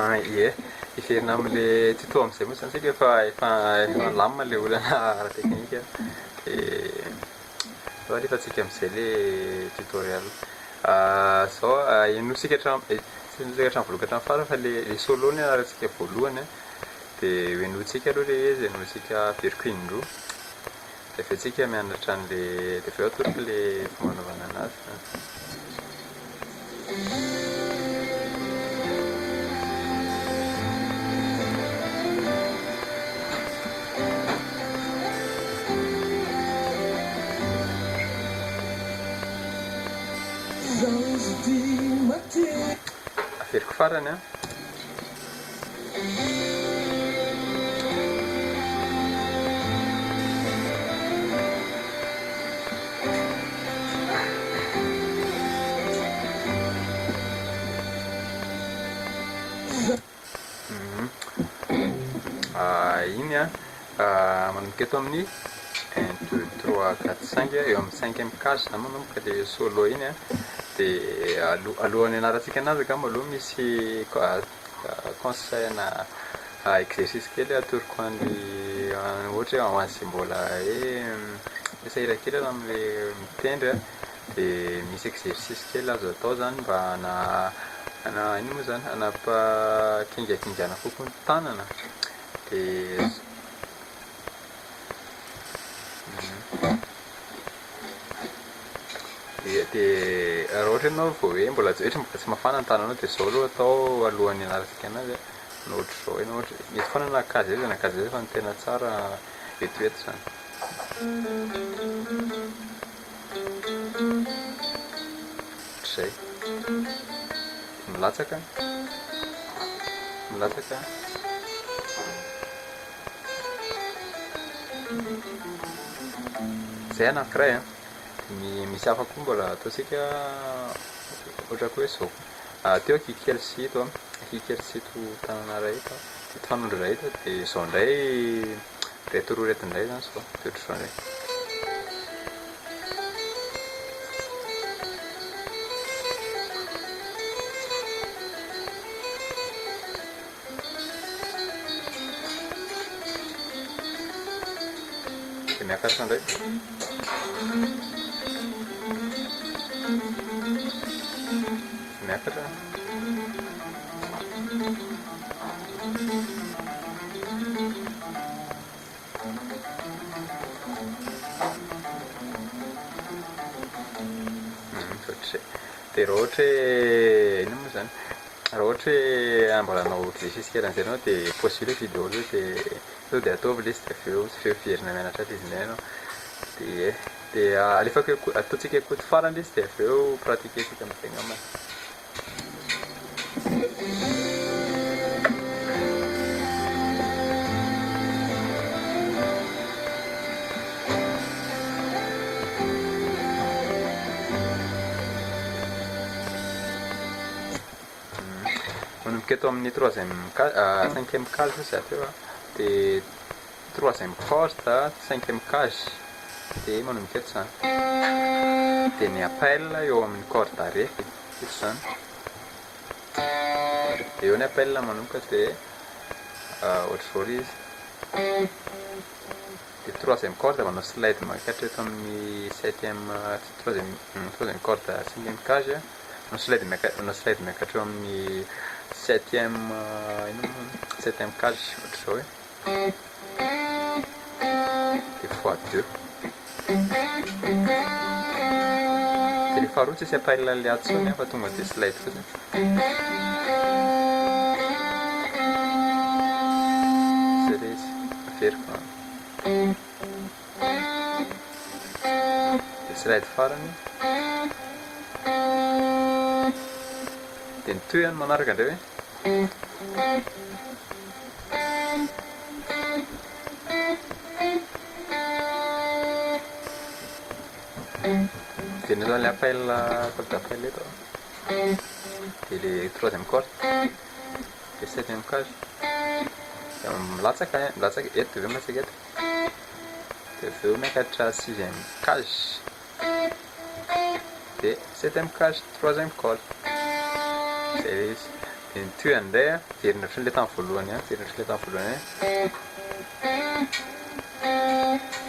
Ie, iferina am'le tuto am'izay moa zany tsika efa lamina le olana ara-teknika de zao alefatsika am'izay le tutoriel zao ianotsika tsy hatramy voaloka hatramy farany fa le solo ny arahantsika voalohany de hoenotsika aloha le izy hoenotsika veriko indroa de avy atsika mianatra an'le de avy eo atoroky le fomba anaovana anazy. Aferiko farany a. Iny a manomboka eto amin'ny 1 2 3 4 5 eo amin'ny 5e case zany manomboka le solo iny a de alohan'ny anarantsika anazy angamba aloha misy conseil na exercice kely atoroko an'ny ohatra hoe hoan'ny mbola sahira kely am'le mitendry de misy exercice kely azo atao zany mba ino moa zany anapakingakingana kokoa ny tanana de raha ohatra ianao vao hoe mbola tsy mafana ny tananao de zao aloha atao alohan'ny anarantsika anazy na ohatra zao ianao ohatra mety foana nakazy zay fa ny tena tsara vetoveto zany. Zay milatsaka zay anankiray a misy hafa koa mbola ataotsika ohatra koa hoe zao teo akikely sito tanana ray eto fanondro ray eto de zao ndray reto roa reto ndray zany zao de ohatry zao ndray de miakatra ndray miakatra de raha ohatra hoe ino moa zany raha ohatra hoe mbola hanao exercice kely an'izay anao de possible vidéo zao de sao de ataovy le izy de avy eo tsy feriferina mianatra izy indray anao de alefaka ataotsika écoute farany izy de avy eo pratiquer-tsika am'tegna mana. Manomboka eto amin'ny 5e case zay teo de 3e corde 5e case de manomboka eto zany de ny appel eo amin'ny corde araiky eto zany de eo ny appel manomboka de ohatra zao izy de 3e corde manao slide makatra eto amin'ny 3e corde 5e case manao slide miakatra eo amin'ny 7e case ohatra zao hoe de x2 de rehefa roa tsisy appel le atsony fa tonga de slide fotsiny zay le izy averiko de slide farany de ny toy any manaraka indray hoe de ny zany le appel corde d'appel eto de le 3e corde de 7e case milatsaka eto de avy eo milatsaka eto de avy eo miakatra 6e case de 7e case 3e corde zay izy dia ny teo an'indray herinaritra le tamin'ny voalohany herinaritra le tamin'ny voalohany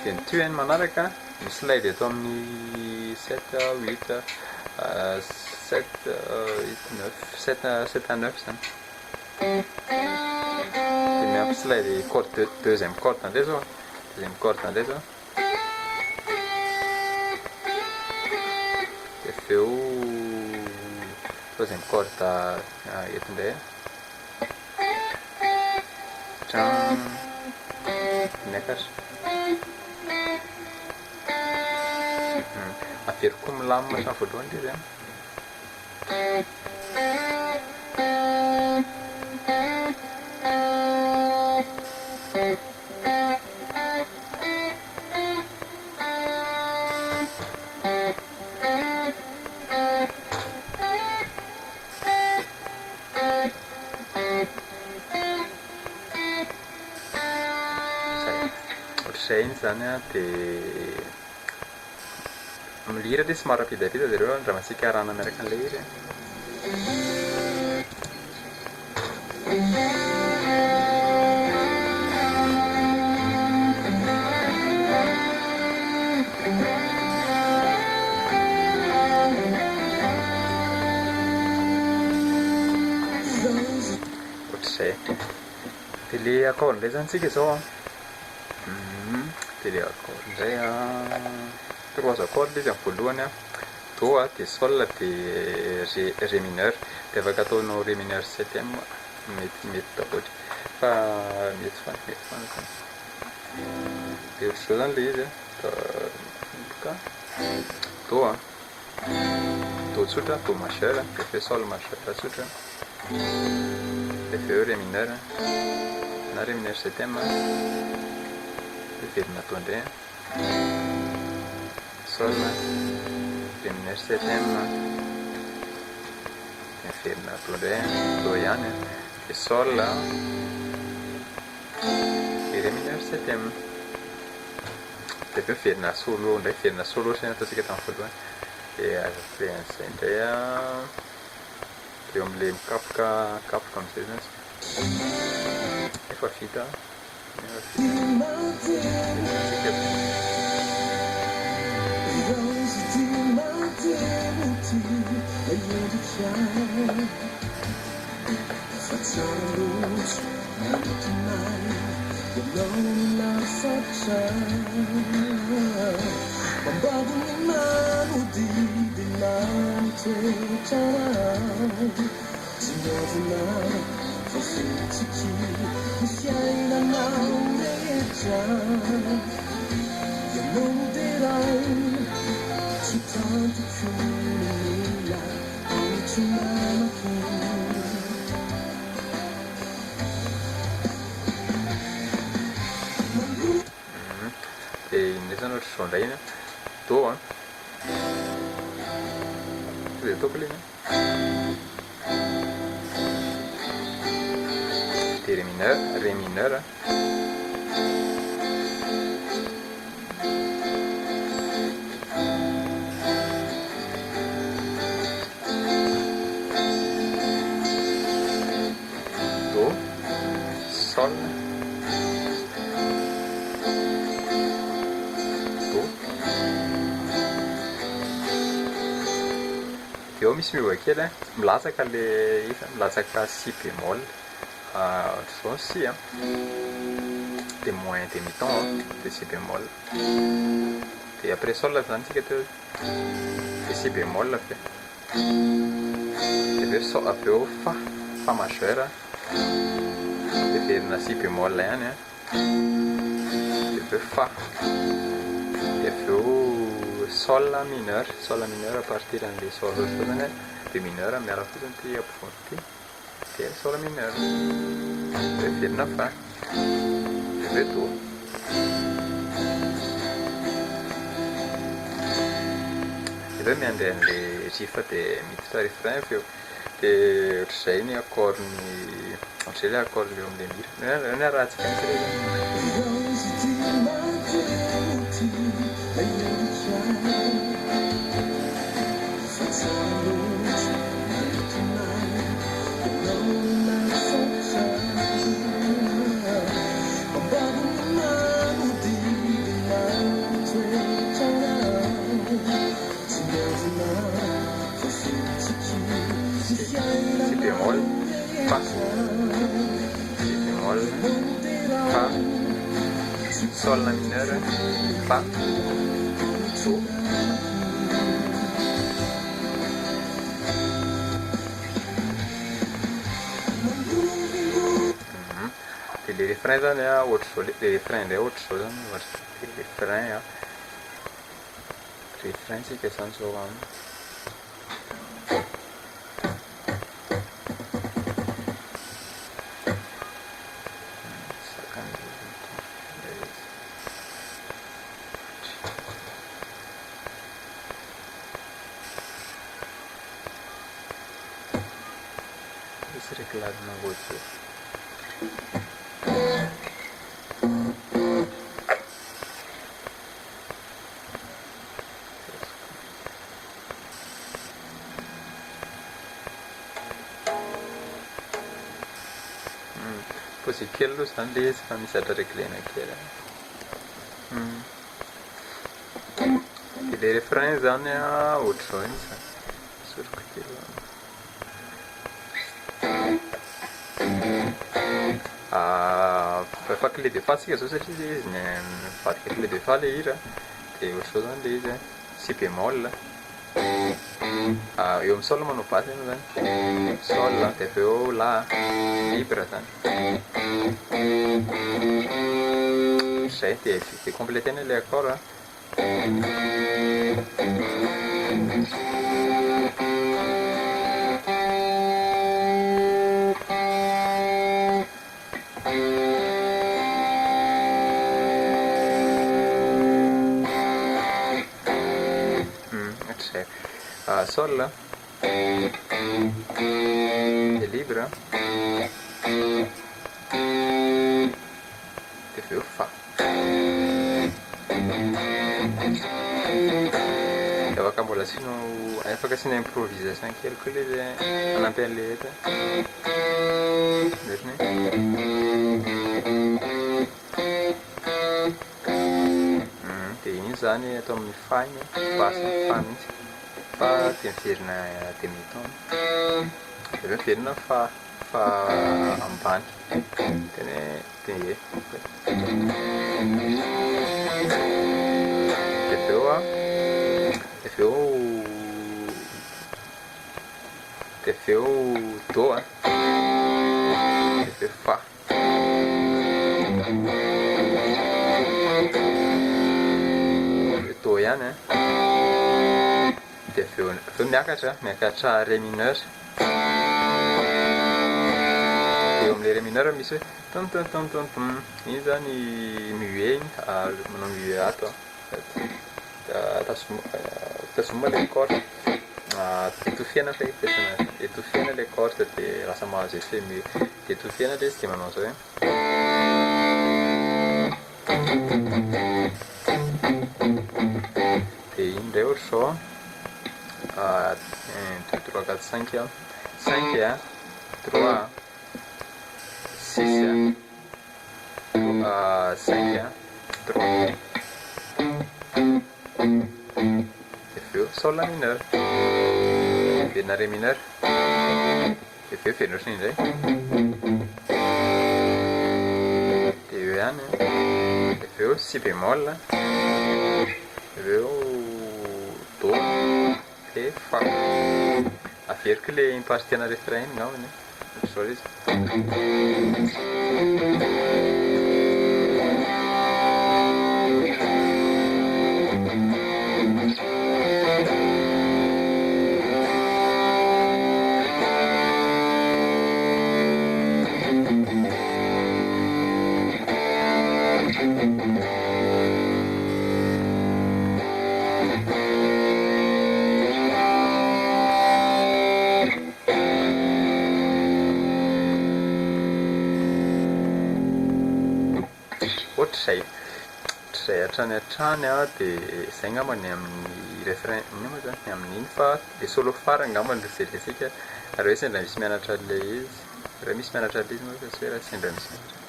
dia ny teo manaraka ny slide eto amin'ny 7 8 7 8 9 7 à 9 zany dia miampy slide corde deuxième corde indray zao deuxième corde indray zao dia feo troisième corde eto indray miakatra avery koa milamina sa voalohany izy ohatr'izay iny zany dia milira dia somary rapidapida zareo raha masika arahana miaraka an'ilay izy ohatr'izay dia le accord indray zany tsika zao dia le accord indray trois accords izy amin'ny voalohany do dia sol dia ré mineur dia afaka ataonao ré mineur septième mety daholo fa mety fa dia ohatr'izao zany le izy ka do tsotra do majeur dia fe sol majeur tsotra dia feo ré mineur na ré mineur septième dia verina atao indray sol ré mineur septième dia verina atao indray do ihany dia sol dia ré mineur septième dia feo verina solo indray verina solo ohatrany ataontsika tamin'ny voalohany dia azafen'izay indray eo amin'ilay mikapoka amin'izay zany efa vita indray zany ohatr'izao indray iny do dia ataoko ilay dia ré mineur do sol eo misy miova kely milatsaka le izy milatsaka si bémol ohatr'izao si dia moins demi-ton dia si bémol dia après sol zany tsika teo dia si bémol fe dia aveo fa majeur dia verina si bémol ihany dia aveo fa dia aveo sol mineur à partir an'le sol zany dia mineur miara fotsiny ty ampovoany ty dia sol mineur dia verina fa dia aveo do aveo miandray an'le rifa dia miditra refrain feo dia ohatr'izay ny accordny ohatr'izay le accord leo amin'le mira ny arahantsika Si bémol, fa, si bémol, fa, sol la mineur, fa, do. Et les refrains zany a autre chose, les refrains ndray autre chose zany les refrains a refrain tsika zany zao aminy misy récladina voatsy posy kely aloha zany le izy fa misy atra réglena kely et les refrains zany a ohatran'izao izy soroko kely fa clé de fa tsika zao satria le izy mivadika clé de fa le hira de ohatr'izao zany le izy si bémol eo amin'ny sol manao basy ianao zany sol de avy eo la libre zany zay de complétena le accord sol e libre de avy eo fa de afaka mbola asino afaka asina improvisation kely koa le anampy an'le eta ndratriny de igny zany atao amin'ny fa igny basy fa mihitsy fa de miverina demi-ton de miverina fa ambany tena de de avy eo de avy eo do de avy eo fa do ihany de avy eo miakatra ré mineur eo amin'le ré mineur misy hoe tontontontonton igny zany mue igny manao mue ato tasoma le corde étouffiana fa étouffiana le corde de lasa mahazo effet mue de étouffiana le izy de manao zao de igny ndray ohatr'izao 1, 2, 3, 4, 5 5 3 6 5 3 de avy eo sol la mineur verina ré mineur de avy eo verina ohatriny indray de eo ihany de avy eo si bémol de avy eo do de fa averiko le impartiana refrain igny ngambany ohatr'izao izy ohatrizay hatrany de zay ngambany amin'ny refrain iny moa zany amin'iny fa le solo farany ngambany reseresika ary hoe sendra misy mianatra le izy raha misy mianatra le izy moa fa tsy hoe raha sendra misy mianatra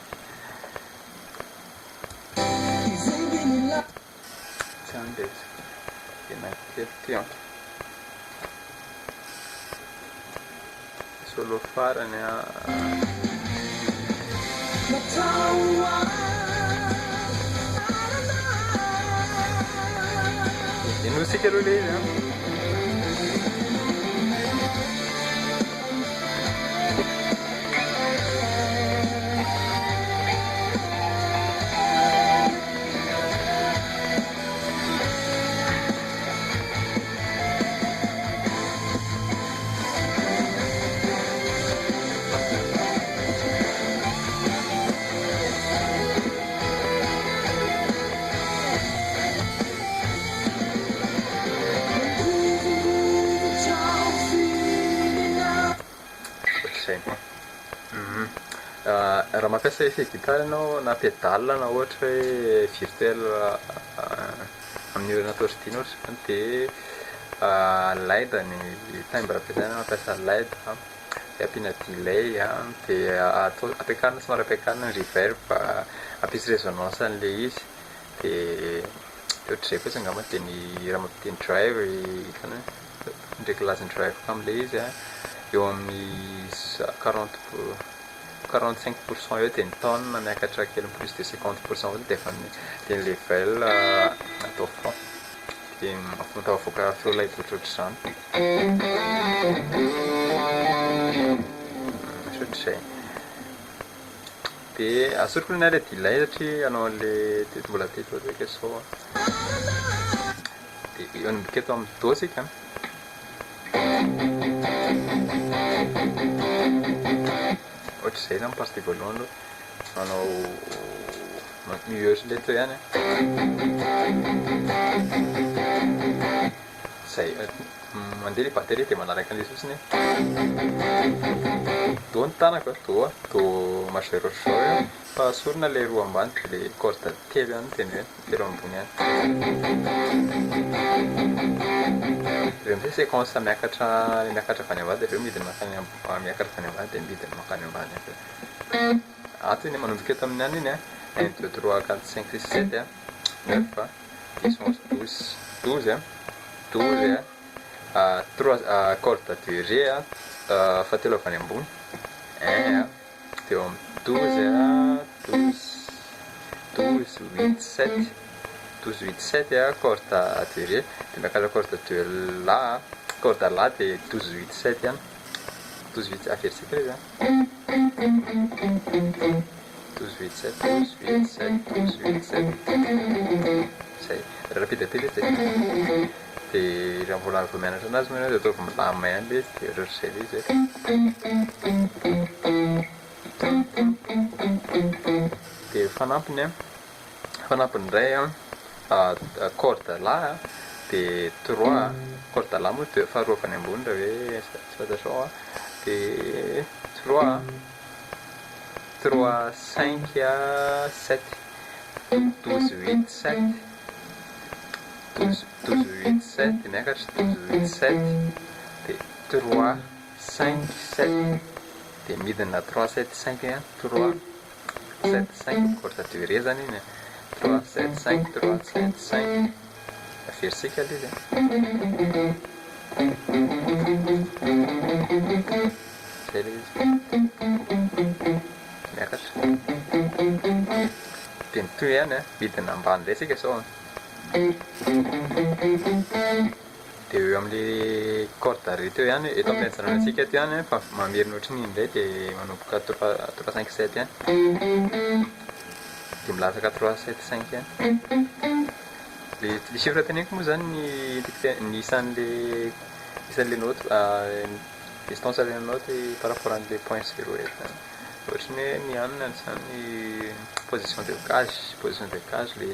tsy andezy nankely teo solo farany inosika aloha le izy raha mampiasa effet gitara ianao na pédale na ohatra hoe virtuel amin'ny orana torsidina ohatra dia LED ny timbre ampiasaina mampiasa LED dia ampiana delay dia ampiakarina somary ampiakarina ny reverb ampisy résonance an'le izy dia ohatr'izay kosa angamba dia ny raha mampiteny drive ndraiky lazany drive ka amin'le izy eo amin'ny 45% eo dia ny tonne miakatra kely plus de 50% dia efa dia ny level atao fond dia matavoaka feo lay ohatrohatr'izany ohatr'izay dia asoroko ny le delay satria anao an'le mbola teto ohatraiky sao dia eo nymboka eto amin'ny do sika ohatr'izay zany partie voalohany manao miheurse le teo ihany zay mandeha le batterie dia manaraka an'le fotsiny do ny tanako do majeur ohatr'izao fa asorina le roa ambany dia le corde telo ihany teny hoe telo ambony ihany dia amizay séquence miakatra avy any ambany dia aveo midiny miakatra avy any ambany dia midiny makany ambany ato iny manomboka eto amin'ny any iny 1 2 3 4 5 6 7 9 10 11 12 12 3 corde durée fatelo avy any ambony 1 dia eo amin'ny 12 12 8 7 12 8 7 corde durée dia miakatra corde de la corde la dia 12 8 7 ihany 12 8 aferisika izy 12 8 7 12 8 7 12 8 7 zay rapidapida zay dia raha mbola vao mianatra anazy moa dia ataovy milamay ihany le izy dia ohatr'izay le izy dia fanampiny indray corde la dia 3 corde la moa dia faharoa avy any ambony raha hoe tsy fantatrao dia 3 3 5 7 12 8 7 12 8 7 dia miakatra 12 8 7 dia 3 5 7 dia midina 3 7 5 ihany 3 7 5 corde durée zany iny 3 7 5 3 7 5 aferisika le izy zay le izy miakatra dia mitoy ihany midina ambany indray sika sao dia eo amin'le corde re teo ihany eto amin'ny fiantsonanatsika teo ihany fa mamerina ohatriny indray dia manomboka 3 5 7 ihany dia milasaka 3 7 5 ihany le chiffre teneniko moa zany ny isan'le note distance le note par rapport an'le point zéro ohatriny hoe mianina zany position de cage le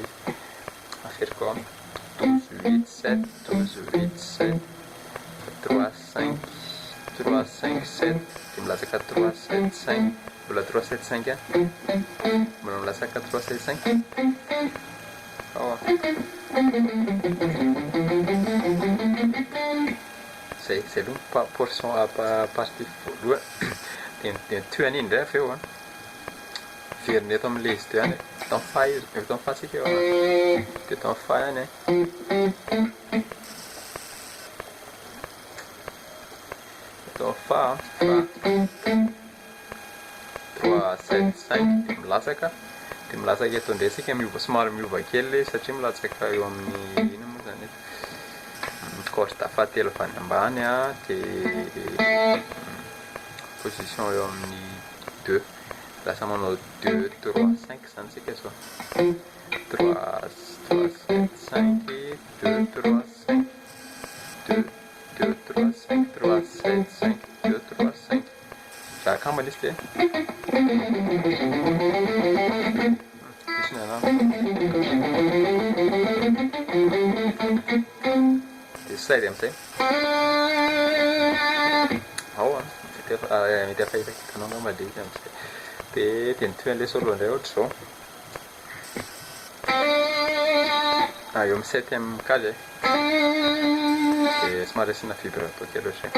aferiko 12 8 7 12 8 7 3 5 3 5 7 dia milasaka 3 7 5 mbola 3 7 5 mbola milasaka 3 7 5 zay aloha portion partie voalohany dia toany iny indray avy eo a veriny eto amin'ilay izy teo ihany eto amin'ny fa izy eto amin'ny fasika eo dia eto amin'ny fa ihany eto amin'ny fa 3 7 5 dia milasaka eto indray isika miova somary miova kely satria milatsaka eo amin'ny ino moa zany corde fahatelo avy any ambany dia position eo amin'ny 2 lasa manao 2 3 5 zany isika sao 3 7 5 2 3 5 2 2 3 5 3 7 5 2 3 5 zakambana izy dia isina dia sady amin'izay ao mety afa hitanao nga maleky amin'izay dia nitoy an'ilay solo indray ohatra zao eo amin'ny 7e case dia somary asina vibrato kely ohatra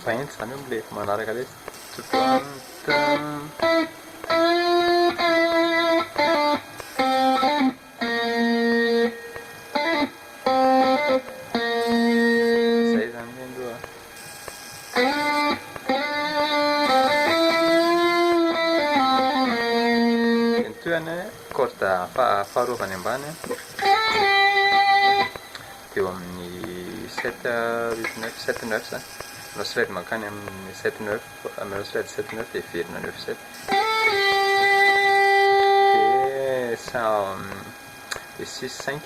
fahenty zany eo am'le manaraka le zay zany aloha nitoany corde faharovany ambany dia eo amin'ny 7 8 9 7 9 zany no slide makany amin'ny 7 9 amin'ny slide 7 9 dia verina 9 7 dia 6 5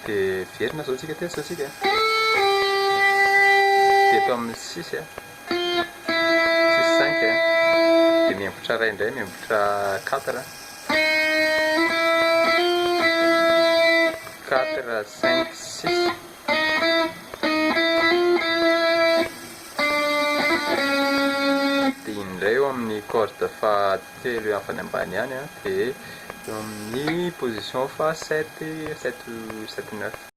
dia verina zao tsika teo tsika dia eto amin'ny 6 6 5 dia miambotra ray indray miambotra 4 4 5 6 dia indray eo amin'ny corde fahatelo afany ambany ihany dia eo amin'ny position fa 7 7 7 9